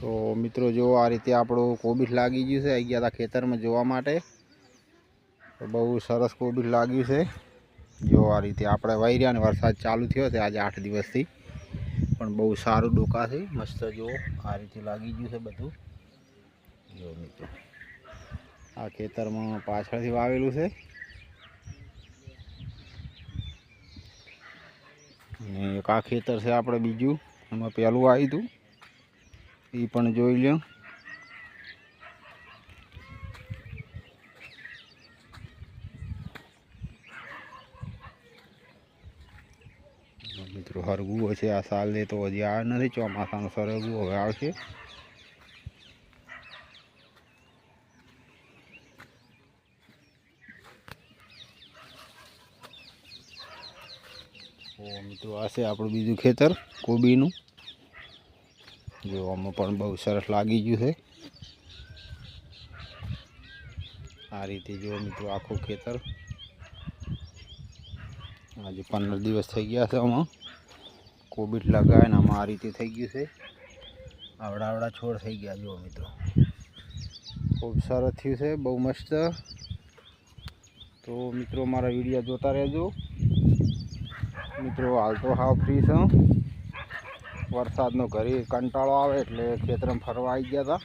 તો મિત્રો જો આ રીતે આપણું કોબીજ લાગી ગયું છે। આવી ગયા હતા ખેતરમાં જોવા માટે, તો બહુ સરસ કોબીજ લાગ્યું છે। જો આ રીતે આપણે વાઈ રહ્યા ને વરસાદ ચાલુ થયો છે આજે 8 દિવસથી, પણ બહુ સારું ડોકા છે મસ્ત। જો આ રીતે લાગી ગયું છે બધું। જો મિત્રો આ ખેતરમાં પાછળથી વાવેલું છે, અને એક આ ખેતર છે આપણે બીજું, એમાં પહેલું આવ્યું હતું એ પણ જોઈ લો। મિત્રો હરગું છે આ સાલે, તો હજી આ નથી, ચોમાસાનું સરગવું હવે આવશે। તો મિત્રો આ છે આપણું બીજું ખેતર કોબીનું। જો આમાં પણ બહુ સરસ લાગી ગયું છે આ રીતે। જો મિત્રો આખું ખેતર આજે 15 દિવસ થઈ ગયા છે આમાં કોબીજ લગાવે ને આમાં આ રીતે થઈ ગયું છે। આવડા છોડ થઈ ગયા। જો મિત્રો ખૂબ સરસ થયું છે, બહુ મસ્ત। તો મિત્રો મારા વિડીયો જોતા રહેજો મિત્રો। હાલ તો હાવ ફ્રી છે, વરસાદનો ઘરે કંટાળો આવે એટલે ખેતરમાં ફરવા આવી ગયા હતા।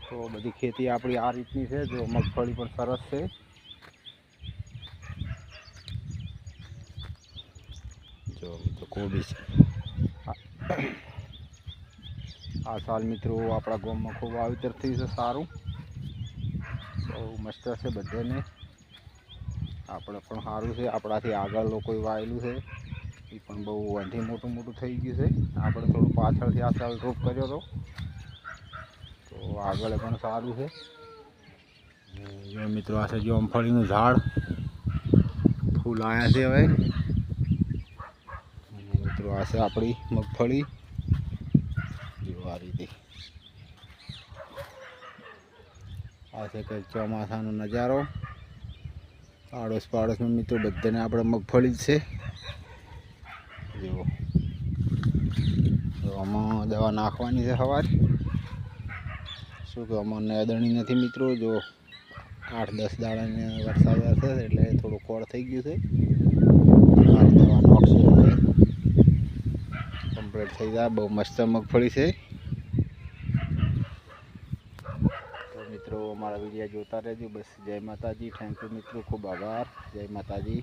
તો બધી ખેતી આપણી આ રીતની છે। જો મગફળી પણ સરસ છે। જો મિત્રો કોબીજ આ સાલ મિત્રો આપણા ગામમાં ખૂબ વાવેતર થયું છે સારું, બહુ મસ્ત છે બધાને। આપણે પણ સારું છે, આપણાથી આગળ લોકોએ વાવેલું છે એ પણ બહુ વધુ મોટું થઈ ગયું છે। આપણે થોડું પાછળથી આ સાલ રોપ કર્યો હતો, તો આગળ પણ સારું છે। જો મિત્રો આ છે જામફળીનું ઝાડ, ફૂલ આવ્યા છે હવે। મિત્રો આ છે આપણી મગફળી। જો આ રીતે આ છે કંઈક ચોમાસાનો નજારો। આડોશ પાડોશમાં મિત્રો બધાને આપણે મગફળી જ છે। જો આમાં દવા નાખવાની છે સવારે, શું કે આમાં નેદણી નથી મિત્રો। જો 8-10 દાડાને વરસાદ વરસે એટલે થોડું ખોળ થઈ ગયું છે। દવા નાખશું એટલે કમ્પ્લીટ થઈ જાય। બહુ મસ્ત મગફળી છે। તો મિત્રો અમારા વિડીયો જોતા રહેજો બસ। જય માતાજી, થેન્ક યુ મિત્રો, ખૂબ આભાર। જય માતાજી।